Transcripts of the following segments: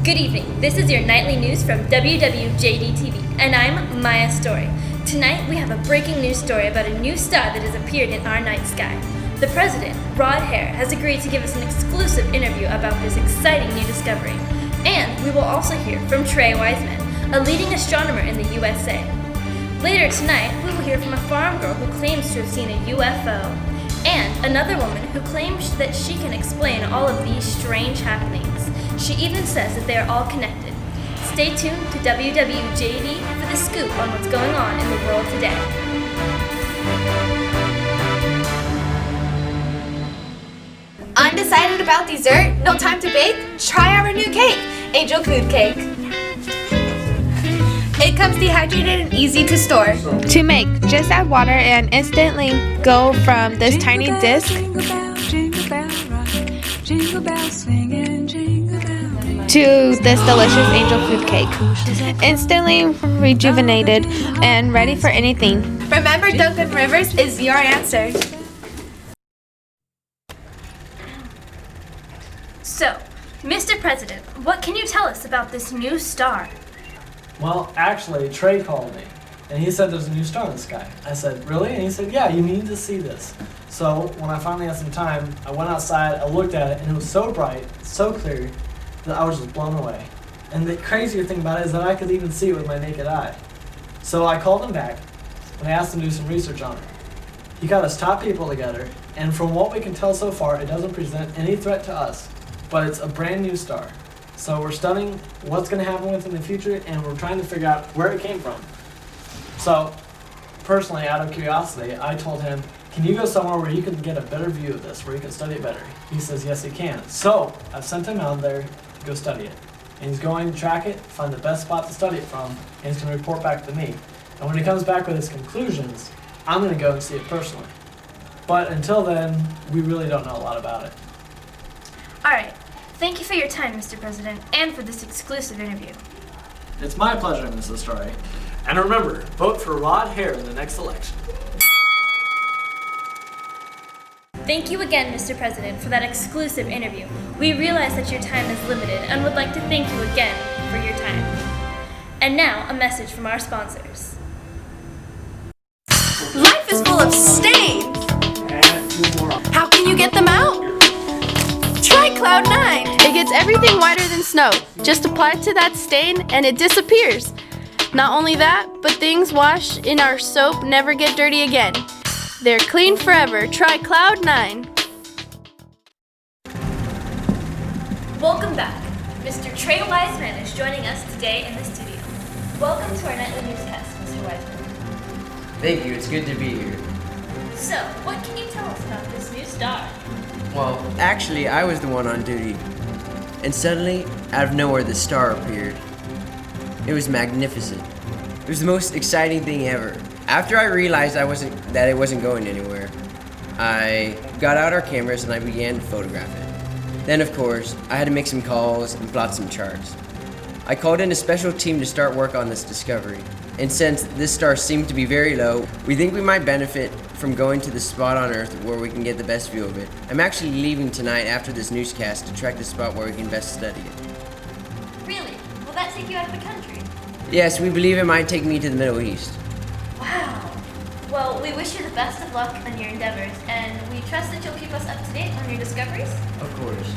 Good evening. This is your nightly news from WWJD-TV, and I'm Maya Story. Tonight, we have a breaking news story about a new star that has appeared in our night sky. The president, Rod Hare, has agreed to give us an exclusive interview about this exciting new discovery. And we will also hear from Trey Wiseman, a leading astronomer in the USA. Later tonight, we will hear from a farm girl who claims to have seen a UFO, and another woman who claims that she can explain all of these strange happenings. She even says that they are all connected. Stay tuned to WWJD for the scoop on what's going on in the world today. Undecided about dessert? No time to bake? Try our new cake, Angel Food Cake. It comes dehydrated and easy to store. To make, just add water and instantly go from this tiny disc to this delicious angel food cake. Instantly rejuvenated and ready for anything. Remember, Duncan Rivers is your answer. So, Mr. President, what can you tell us about this new star? Well, actually, Trey called me, and he said there's a new star in the sky. I said, really? And he said, yeah, you need to see this. So, when I finally had some time, I went outside, I looked at it, and it was so bright, so clear, that I was just blown away. And the crazier thing about it is that I could even see it with my naked eye. So I called him back, and I asked him to do some research on it. He got his top people together, and from what we can tell so far, it doesn't present any threat to us, but it's a brand new star. So we're studying what's going to happen with it in the future, and we're trying to figure out where it came from. So, personally, out of curiosity, I told him, can you go somewhere where you can get a better view of this, where you can study it better? He says, yes, he can. So, I've sent him out there to go study it. And he's going to track it, find the best spot to study it from, and he's going to report back to me. And when he comes back with his conclusions, I'm going to go and see it personally. But until then, we really don't know a lot about it. All right. Thank you for your time, Mr. President, and for this exclusive interview. It's my pleasure, Mrs. Story. And remember, vote for Rod Hare in the next election. Thank you again, Mr. President, for that exclusive interview. We realize that your time is limited and would like to thank you again for your time. And now, a message from our sponsors. Life is full of stains. How can you get them out? Try Cloud9. It gets everything whiter than snow. Just apply it to that stain and it disappears. Not only that, but things washed in our soap never get dirty again. They're clean forever. Try Cloud9. Welcome back. Mr. Trey Wiseman is joining us today in the studio. Welcome to our nightly newscast, Mr. Wiseman. Thank you, it's good to be here. So, what can you tell us about this new star? Well, actually, I was the one on duty. And suddenly, out of nowhere, the star appeared. It was magnificent. It was the most exciting thing ever. After I realized that it wasn't going anywhere, I got out our cameras and I began to photograph it. Then, of course, I had to make some calls and plot some charts. I called in a special team to start work on this discovery. And since this star seemed to be very low, we think we might benefit from going to the spot on Earth where we can get the best view of it. I'm actually leaving tonight after this newscast to track the spot where we can best study it. Really? Will that take you out of the country? Yes, we believe it might take me to the Middle East. Wow. Well, we wish you the best of luck on your endeavors, and we trust that you'll keep us up to date on your discoveries. Of course.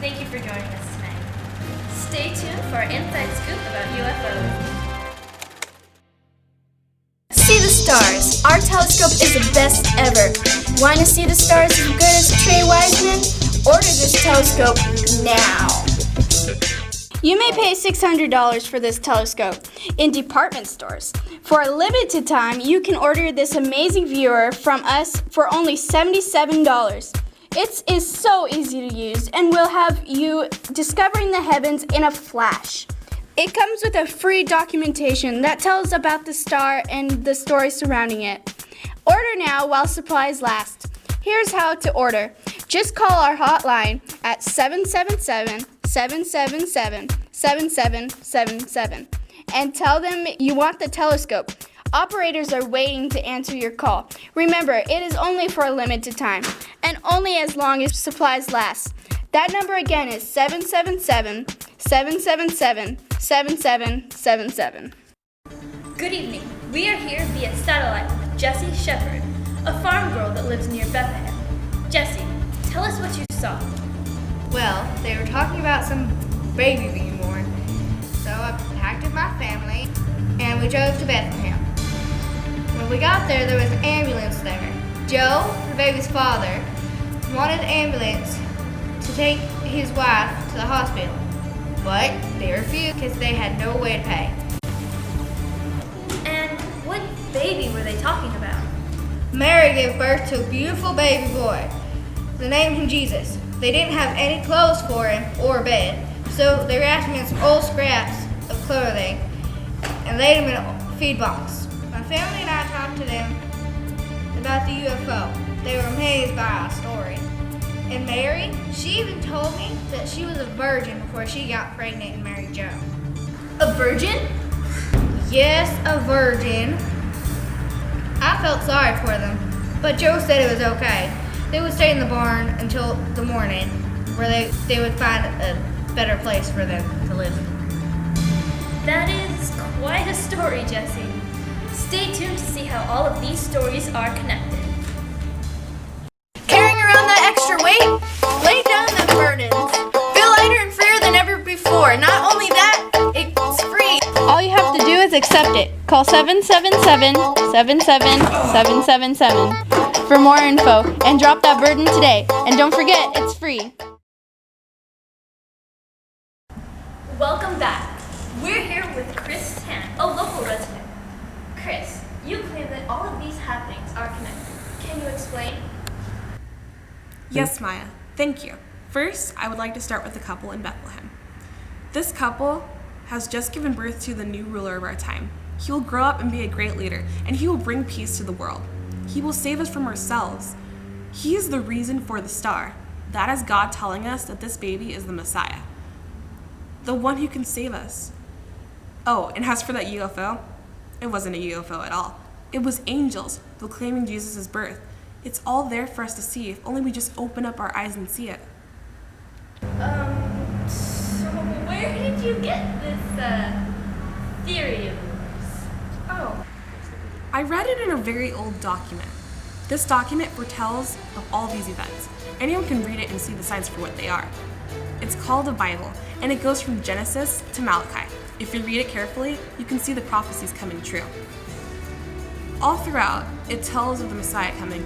Thank you for joining us tonight. Stay tuned for our inside scoop about UFOs. See the stars. Our telescope is the best ever. Want to see the stars as good as Trey Wiseman? Order this telescope now. You may pay $600 for this telescope in department stores. For a limited time, you can order this amazing viewer from us for only $77. It is so easy to use and will have you discovering the heavens in a flash. It comes with a free documentation that tells about the star and the story surrounding it. Order now while supplies last. Here's how to order. Just call our hotline at 777-777-7777 and tell them you want the telescope. Operators are waiting to answer your call. Remember, it is only for a limited time and only as long as supplies last. That number again is 777 777-7777. Good evening. We are here via satellite with Jessie Shepherd, a farm girl that lives near Bethlehem. Jessie, tell us what you saw. Well, they were talking about some baby being born. So I packed up my family and we drove to Bethlehem. When we got there, there was an ambulance there. Joe, the baby's father, wanted an ambulance to take his wife to the hospital, but they refused because they had no way to pay. And what baby were they talking about? Mary gave birth to a beautiful baby boy. They named him Jesus. They didn't have any clothes for him or a bed, so they wrapped him in some old scraps of clothing and laid him in a feed box. My family and I talked to them about the UFO. They were amazed by our story. And Mary, she even told me that she was a virgin before she got pregnant and married Joe. A virgin? Yes, a virgin. I felt sorry for them, but Joe said it was okay. They would stay in the barn until the morning, where they would find a better place for them to live. That is quite a story, Jessie. Stay tuned to see how all of these stories are connected. Carrying around that extra weight? Lay down them burdens. Feel lighter and freer than ever before. Not only that, it's free. All you have to do is accept it. Call 777-77777 for more info and drop that burden today. And don't forget, it's free. Welcome back. We're here with Chris Tan, a local resident. Chris, you claim that all of these happenings are connected. Can you explain? Yes, Maya. Thank you. First, I would like to start with the couple in Bethlehem. This couple has just given birth to the new ruler of our time. He will grow up and be a great leader, and he will bring peace to the world. He will save us from ourselves. He is the reason for the star. That is God telling us that this baby is the Messiah, the one who can save us. Oh, and as for that UFO, it wasn't a UFO at all. It was angels proclaiming Jesus' birth. It's all there for us to see if only we just open up our eyes and see it. So where did you get this, theory of yours? Oh. I read it in a very old document. This document foretells of all these events. Anyone can read it and see the signs for what they are. It's called a Bible, and it goes from Genesis to Malachi. If you read it carefully, you can see the prophecies coming true. All throughout, it tells of the Messiah coming.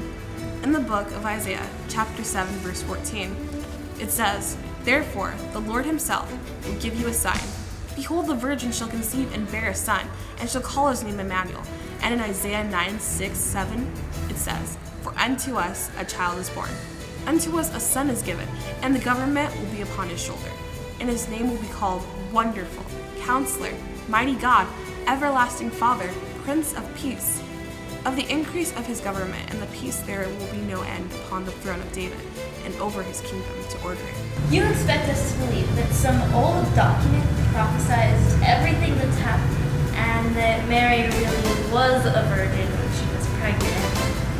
In the book of Isaiah, chapter 7, verse 14, it says, "Therefore, the Lord himself will give you a sign. Behold, the virgin shall conceive and bear a son, and shall call his name Emmanuel." And in Isaiah 9, 6, 7, it says, "For unto us a child is born. Unto us a son is given, and the government will be upon his shoulder. And his name will be called Wonderful, Counselor, Mighty God, Everlasting Father, Prince of Peace. Of the increase of his government and the peace there will be no end upon the throne of David, and over his kingdom to order it." You expect us to believe that some old document prophesized everything that's happened, and that Mary really was a virgin when she was pregnant,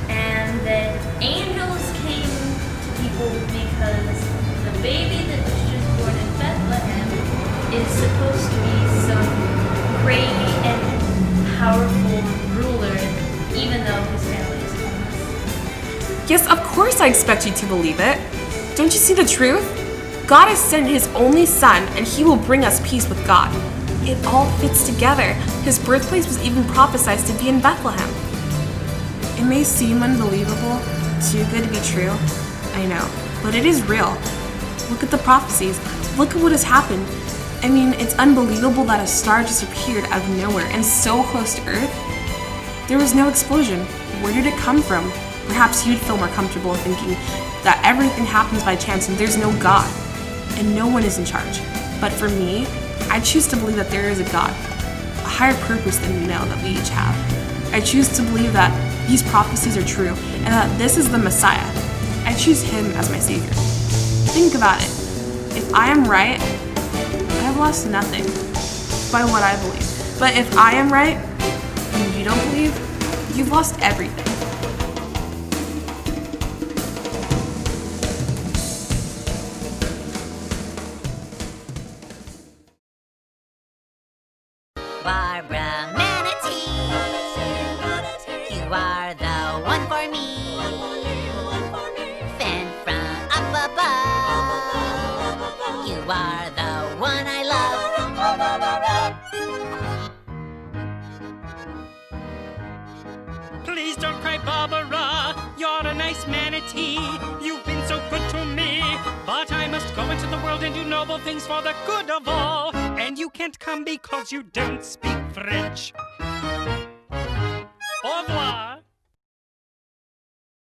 and that angels came to people because the baby that was just born in Bethlehem is supposed to be some great and powerful ruler, even though his family is homeless. Yes, of course I expect you to believe it. Don't you see the truth? God has sent his only son, and he will bring us peace with God. It all fits together. His birthplace was even prophesied to be in Bethlehem. It may seem unbelievable, too good to be true, I know, but it is real. Look at the prophecies. Look at what has happened. I mean, it's unbelievable that a star just appeared out of nowhere and so close to Earth. There was no explosion. Where did it come from? Perhaps you'd feel more comfortable thinking that everything happens by chance and there's no God, and no one is in charge. But for me, I choose to believe that there is a God, a higher purpose than we know that we each have. I choose to believe that these prophecies are true and that this is the Messiah. I choose him as my Savior. Think about it. If I am right, I have lost nothing by what I believe. But if I am right and you don't believe, you've lost everything. eternity. You've been so good to me, but I must go into the world and do noble things for the good of all. And you can't come because you don't speak French.